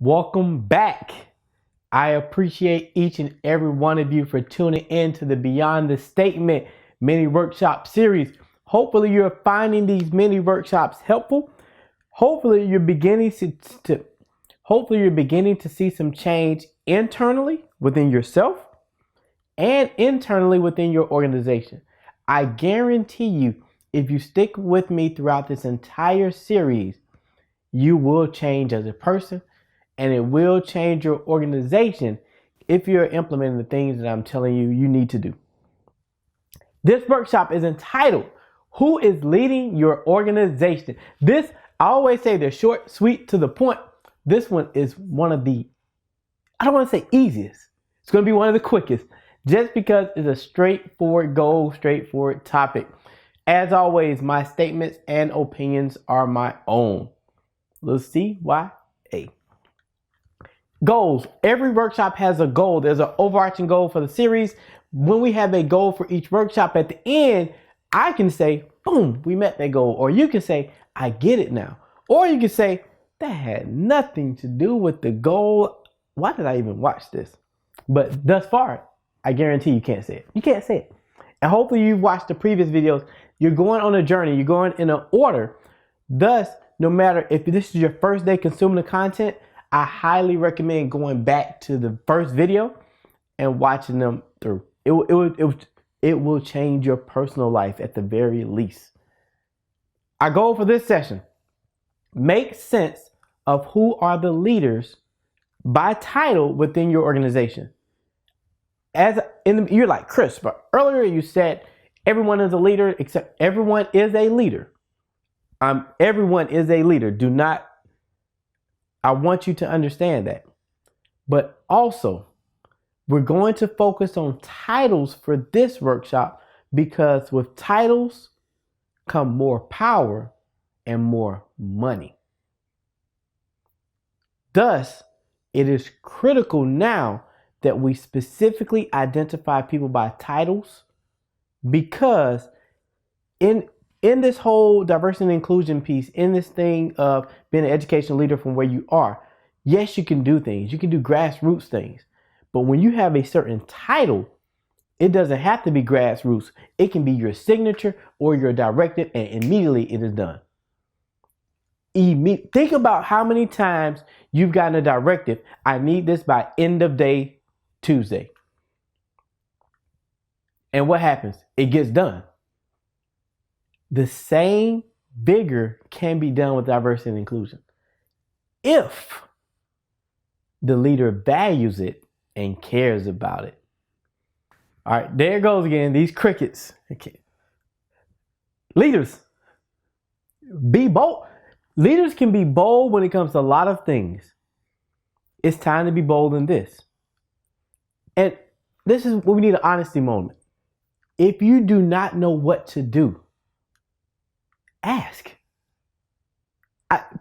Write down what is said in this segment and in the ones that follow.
Welcome back. I appreciate each and every one of you for tuning in to the Beyond the Statement mini workshop series. Hopefully you're finding these mini workshops helpful. Hopefully you're beginning to see some change internally within yourself and internally within your organization. I guarantee you, if you stick with me throughout this entire series, you will change as a person and it will change your organization if you're implementing the things that I'm telling you you need to do. This workshop is entitled, Who is Leading Your Organization? I always say they're short, sweet, to the point. This one is one of the, I don't want to say easiest. It's going to be one of the quickest just because it's a straightforward goal, straightforward topic. As always, my statements and opinions are my own. Let's see why. Goals. Every workshop has a goal. There's an overarching goal for the series. When we have a goal for each workshop at the end, I can say, boom, we met that goal. Or you can say, I get it now. Or you can say, that had nothing to do with the goal. Why did I even watch this? But thus far, I guarantee you can't say it. You can't say it. And hopefully you've watched the previous videos. You're going on a journey. You're going in an order. Thus, no matter if this is your first day consuming the content, I highly recommend going back to the first video and watching them through. It will change your personal life at the very least. Our goal for this session, make sense of who are the leaders by title within your organization. You're like, Chris, but earlier you said everyone is a leader except everyone is a leader. Everyone is a leader. I want you to understand that. But also, we're going to focus on titles for this workshop because with titles come more power and more money. Thus, it is critical now that we specifically identify people by titles because in this whole diversity and inclusion piece, in this thing of being an educational leader from where you are, yes, you can do things. You can do grassroots things. But when you have a certain title, it doesn't have to be grassroots. It can be your signature or your directive, and immediately it is done. Think about how many times you've gotten a directive. I need this by end of day Tuesday. And what happens? It gets done. The same vigor can be done with diversity and inclusion if the leader values it and cares about it. All right, there it goes again. These crickets. Okay. Leaders, be bold. Leaders can be bold when it comes to a lot of things. It's time to be bold in this. And this is what we need, an honesty moment. If you do not know what to do, ask.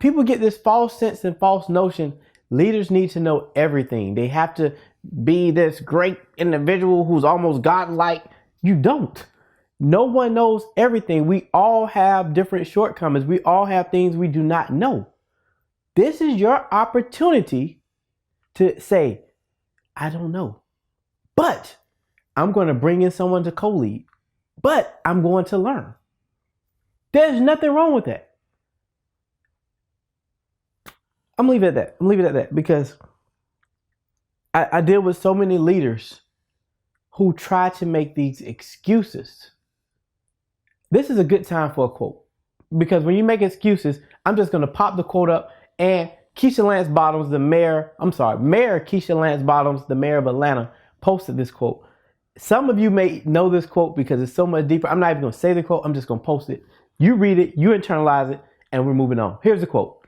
People get this false sense and false notion. Leaders need to know everything. They have to be this great individual who's almost godlike. You don't. No one knows everything. We all have different shortcomings. We all have things we do not know. This is your opportunity to say, I don't know, but I'm going to bring in someone to co-lead, but I'm going to learn. There's nothing wrong with that. I'm leaving it at that because I deal with so many leaders who try to make these excuses. This is a good time for a quote because when you make excuses, I'm just going to pop the quote up, and Mayor Keisha Lance Bottoms, the mayor of Atlanta, posted this quote. Some of you may know this quote because it's so much deeper. I'm not even going to say the quote. I'm just going to post it. You read it, you internalize it, and we're moving on. Here's the quote.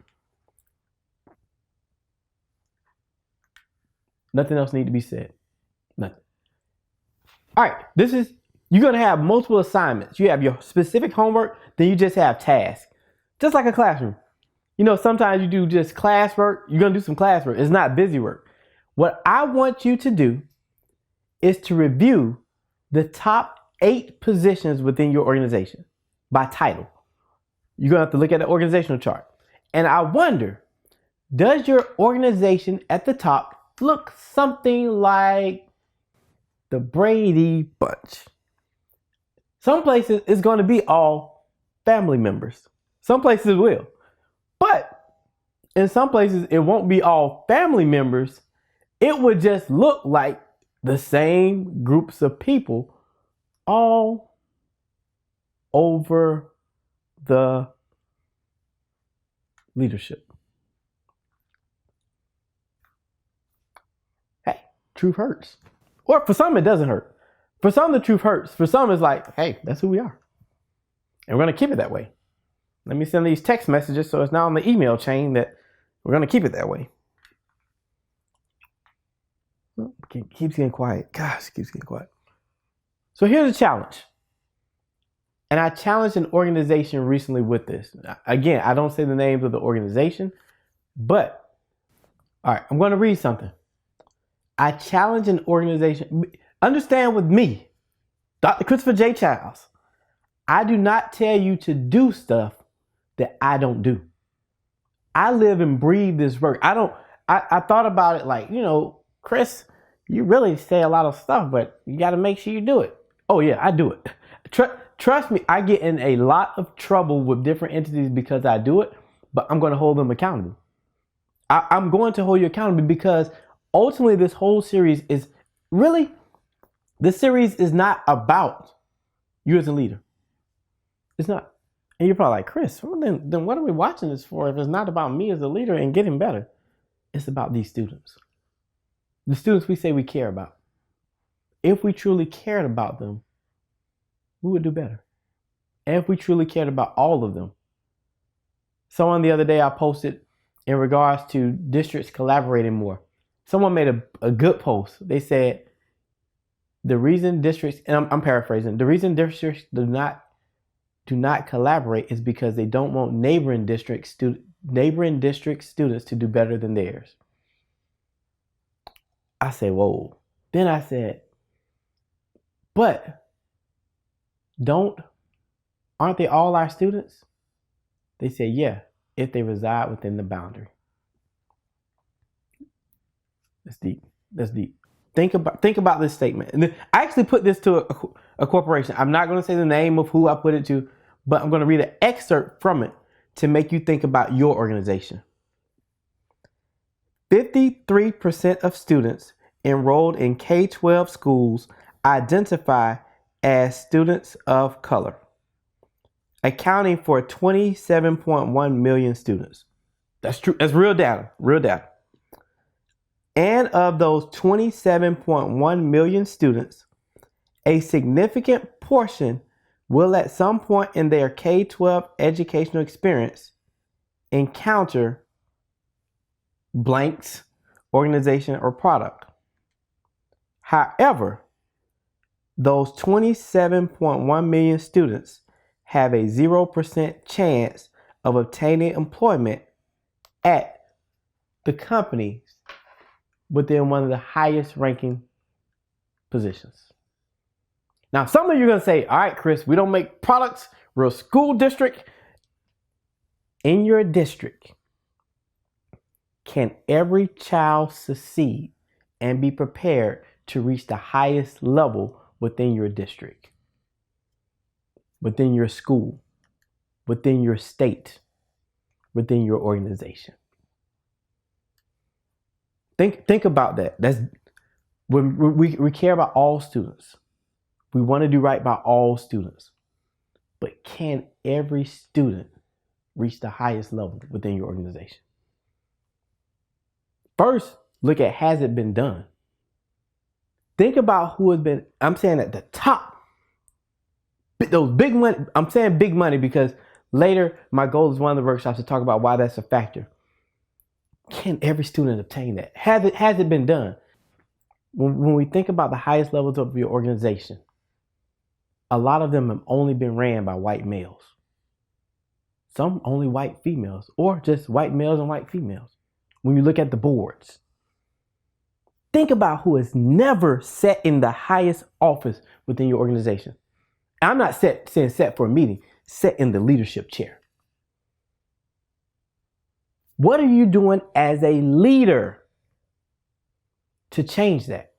Nothing else needs to be said. Nothing. All right, you're going to have multiple assignments. You have your specific homework, then you just have tasks. Just like a classroom. You know, sometimes you do just classwork. You're going to do some classwork. It's not busy work. What I want you to do is to review the top 8 positions within your organization by title. You're going to have to look at the organizational chart. And I wonder, Does your organization at the top look something like the Brady Bunch? Some places it's going to be all family members. Some places will. But in some places it won't be all family members. It would just look like the same groups of people all over the leadership. Hey, truth hurts. Or for some, it doesn't hurt. For some, the truth hurts. For some, it's like, hey, that's who we are. And we're going to keep it that way. Let me send these text messages so it's not on the email chain that we're going to keep it that way. Keeps getting quiet. Gosh, keeps getting quiet. So here's a challenge. And I challenged an organization recently with this. Again, I don't say the names of the organization, but all right, I'm going to read something. I challenge an organization. Understand with me, Dr. Christopher J. Childs, I do not tell you to do stuff that I don't do. I live and breathe this work. I thought about it like, Chris, you really say a lot of stuff, but you got to make sure you do it. Oh yeah, I do it. Trust me, I get in a lot of trouble with different entities because I do it, but I'm going to hold them accountable. I'm going to hold you accountable because ultimately this whole series is not about you as a leader. It's not. And you're probably like, Chris, well, then what are we watching this for if it's not about me as a leader and getting better? It's about these students. The students we say we care about. If we truly cared about them, we would do better. And if we truly cared about all of them. Someone the other day I posted in regards to districts collaborating more. Someone made a good post. They said, the reason districts, and I'm paraphrasing, the reason districts do not collaborate is because they don't want neighboring district students to do better than theirs. I say, whoa. Then I said, but aren't they all our students? They said, yeah, if they reside within the boundary. That's deep. That's deep. Think about this statement. And I actually put this to a corporation. I'm not going to say the name of who I put it to, but I'm going to read an excerpt from it to make you think about your organization. 53% of students enrolled in K-12 schools identify as students of color, accounting for 27.1 million students. That's true. That's real data. Real data. And of those 27.1 million students, a significant portion will at some point in their K-12 educational experience encounter blanks, organization, or product. However, those 27.1 million students have a 0% chance of obtaining employment at the company within one of the highest ranking positions. Now, some of you are going to say, all right, Chris, we don't make products. We're a school district. In your district, can every child succeed and be prepared to reach the highest level within your district, within your school, within your state, within your organization? Think about that. That's when we care about all students. We want to do right by all students. But can every student reach the highest level within your organization? First, look at, has it been done? Think about who has been, I'm saying at the top, those big money. I'm saying big money because later my goal is one of the workshops to talk about why that's a factor. Can every student obtain that? Has it been done? When we think about the highest levels of your organization, a lot of them have only been ran by white males. Some only white females, or just white males and white females. When you look at the boards, think about who has never sat in the highest office within your organization. I'm not saying set for a meeting, set in the leadership chair. What are you doing as a leader to change that?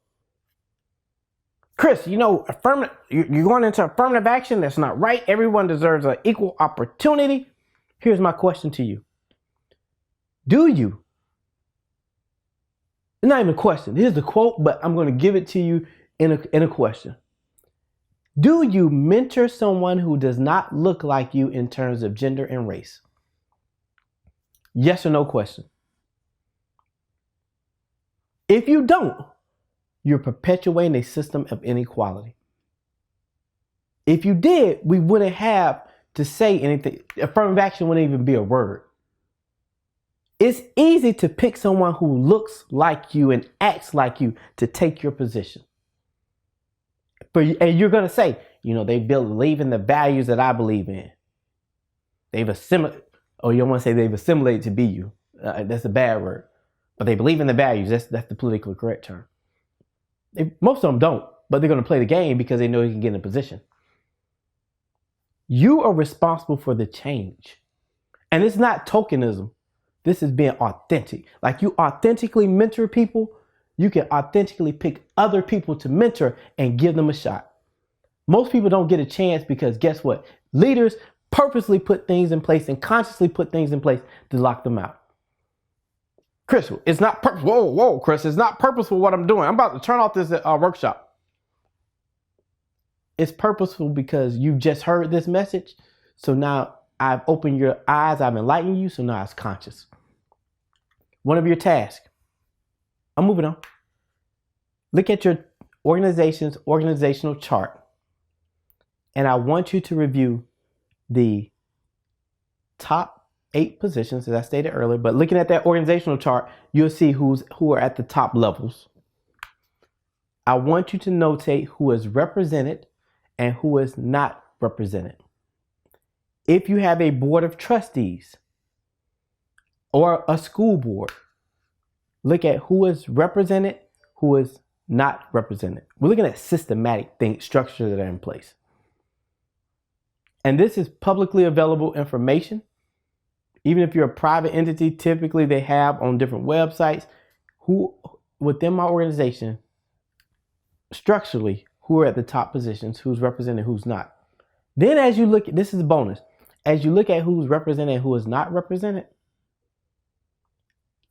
Chris, you're going into affirmative action. That's not right. Everyone deserves an equal opportunity. Here's my question to you. Do you? It's not even a question. Here's the quote, but I'm going to give it to you in a question. Do you mentor someone who does not look like you in terms of gender and race? Yes or no question. If you don't, you're perpetuating a system of inequality. If you did, we wouldn't have to say anything. Affirmative action wouldn't even be a word. It's easy to pick someone who looks like you and acts like you to take your position. And you're going to say, they believe in the values that I believe in. They've assimilated, or you don't want to say they've assimilated to be you. That's a bad word. But they believe in the values. That's the politically correct term. Most of them don't, but they're going to play the game because they know they can get in a position. You are responsible for the change. And it's not tokenism. This is being authentic. Like you authentically mentor people, you can authentically pick other people to mentor and give them a shot. Most people don't get a chance because guess what? Leaders purposely put things in place and consciously put things in place to lock them out. Chris, it's not purposeful. Whoa, Chris, it's not purposeful what I'm doing. I'm about to turn off this workshop. It's purposeful because you just heard this message. So now I've opened your eyes, I've enlightened you, so now it's conscious. One of your tasks, I'm moving on. Look at your organization's organizational chart. And I want you to review the top 8 positions, as I stated earlier. But looking at that organizational chart, you'll see who are at the top levels. I want you to notate who is represented and who is not represented. If you have a board of trustees or a school board, look at who is represented, who is not represented. We're looking at systematic structures that are in place. And this is publicly available information. Even if you're a private entity, typically they have on different websites who within my organization, structurally, who are at the top positions, who's represented, who's not. Then as you look, this is a bonus. As you look at who's represented and who is not represented,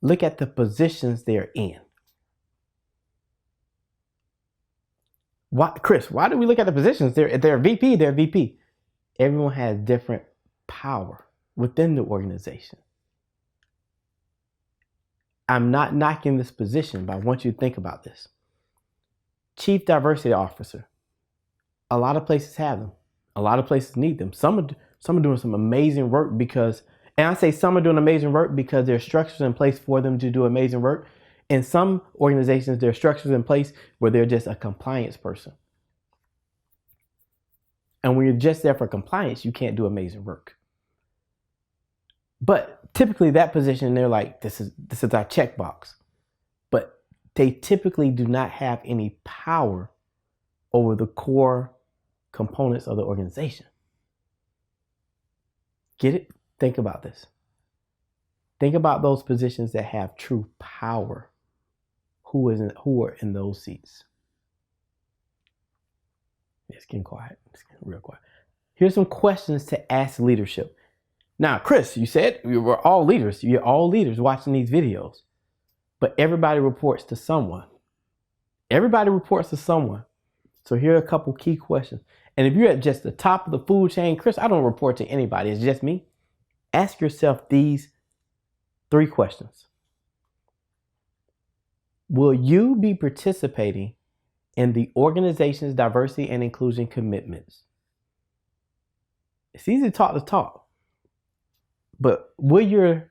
look at the positions they're in. Why, Chris, why do we look at the positions? They're VP, they're VP. Everyone has different power within the organization. I'm not knocking this position, but I want you to think about this. Chief Diversity Officer. A lot of places have them. A lot of places need them. Some are doing some amazing work because, and I say some are doing amazing work because there are structures in place for them to do amazing work. In some organizations, there are structures in place where they're just a compliance person. And when you're just there for compliance, you can't do amazing work. But typically that position, they're like, this is our checkbox. But they typically do not have any power over the core components of the organization. Get it? Think about this. Think about those positions that have true power. Who are in those seats? It's getting quiet. It's getting real quiet. Here's some questions to ask leadership. Now, Chris, you said we're all leaders. You're all leaders watching these videos. But everybody reports to someone. Everybody reports to someone. So here are a couple key questions. And if you're at just the top of the food chain, Chris, I don't report to anybody. It's just me. Ask yourself these 3 questions. Will you be participating in the organization's diversity and inclusion commitments? It's easy to talk. But will you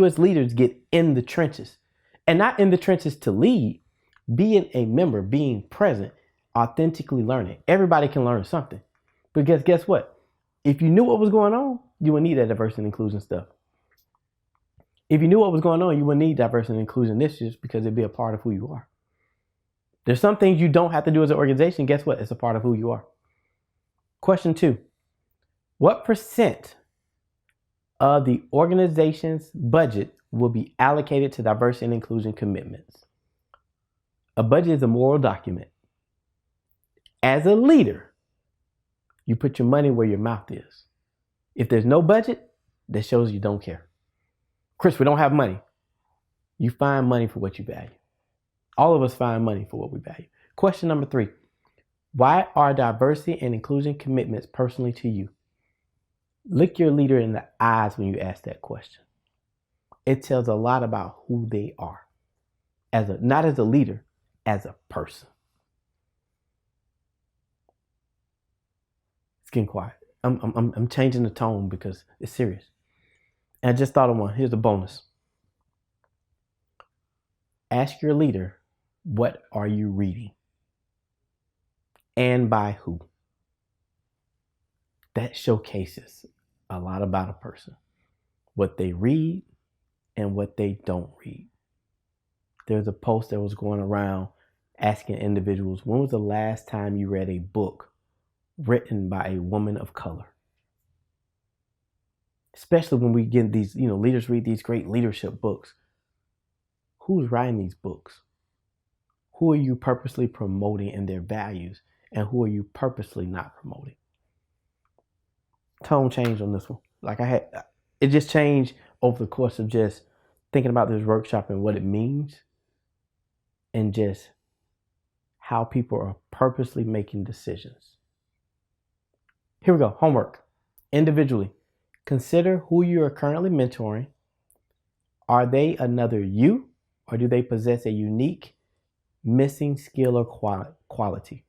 as leaders get in the trenches? And not in the trenches to lead, being a member, being present, authentically learning. Everybody can learn something. Because guess what? If you knew what was going on, you would need that diversity and inclusion stuff. If you knew what was going on, you would need diversity and inclusion initiatives because it'd be a part of who you are. There's some things you don't have to do as an organization. Guess what? It's a part of who you are. Question 2. What % of the organization's budget will be allocated to diversity and inclusion commitments. A budget is a moral document. As a leader, you put your money where your mouth is. If there's no budget, that shows you don't care. Chris, we don't have money. You find money for what you value. All of us find money for what we value. Question number 3. Why are diversity and inclusion commitments personally to you? Look your leader in the eyes when you ask that question. It tells a lot about who they are. Not as a leader, as a person. It's getting quiet. I'm changing the tone because it's serious. And I just thought of one. Here's a bonus. Ask your leader, what are you reading? And by who? That showcases a lot about a person. What they read and what they don't read. There's a post that was going around asking individuals, when was the last time you read a book written by a woman of color? Especially when we get these, leaders read these great leadership books. Who's writing these books? Who are you purposely promoting in their values? And who are you purposely not promoting? Tone change on this one. It just changed over the course of just thinking about this workshop and what it means. And just how people are purposely making decisions. Here we go. Homework. Individually, consider who you are currently mentoring. Are they another you, or do they possess a unique missing skill or quality?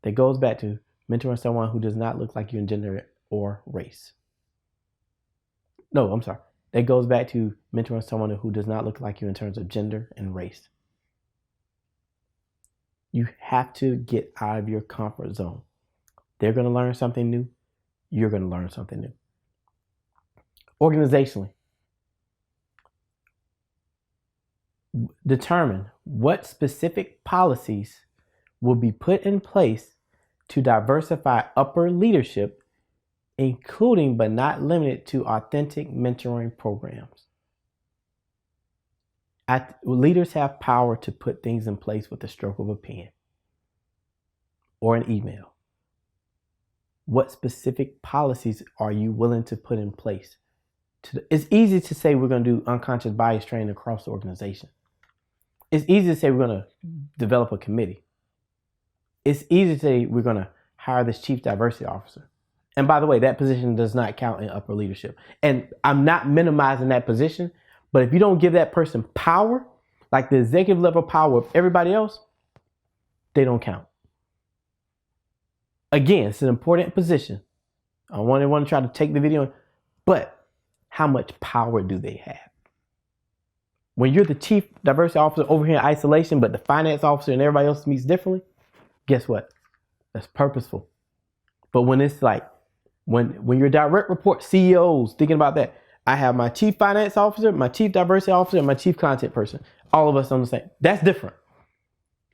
That goes back to mentoring someone who does not look like you in gender or race. No, I'm sorry. That goes back to mentoring someone who does not look like you in terms of gender and race. You have to get out of your comfort zone. They're going to learn something new. You're going to learn something new. Organizationally, determine what specific policies will be put in place to diversify upper leadership, including but not limited to authentic mentoring programs. Leaders have power to put things in place with the stroke of a pen or an email. What specific policies are you willing to put in place? It's easy to say we're going to do unconscious bias training across the organization. It's easy to say we're going to develop a committee. It's easy to say we're going to hire this chief diversity officer. And by the way, that position does not count in upper leadership. And I'm not minimizing that position, but if you don't give that person power, like the executive level power of everybody else, they don't count. Again, it's an important position. I don't want to try to take the video, but how much power do they have? When you're the chief diversity officer over here in isolation, but the finance officer and everybody else meets differently, guess what? That's purposeful. But when it's like, when your direct report CEOs thinking about that, I have my chief finance officer, my chief diversity officer, and my chief content person. All of us on the same. That's different.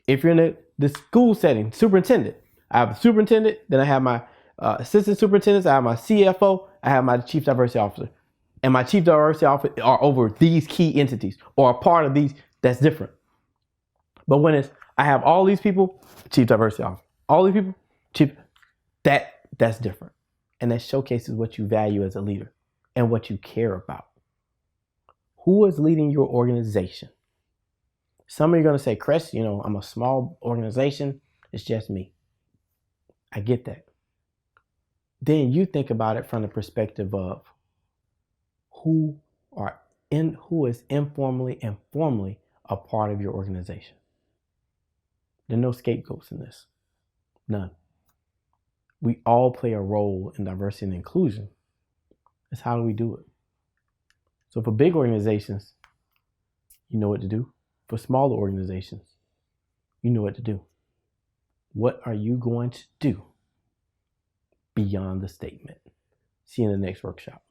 If you're in the school setting, superintendent, I have a superintendent, then I have my assistant superintendents, I have my CFO, I have my chief diversity officer. And my chief diversity officer are over these key entities or a part of these, that's different. But when I have all these people, chief diversity officer, all these people, that's different. And that showcases what you value as a leader and what you care about. Who is leading your organization? Some of you are going to say, Chris, I'm a small organization. It's just me. I get that. Then you think about it from the perspective of who is informally and formally a part of your organization. There are no scapegoats in this. None. We all play a role in diversity and inclusion. It's how do we do it? So for big organizations, you know what to do. For smaller organizations, you know what to do. What are you going to do beyond the statement? See you in the next workshop.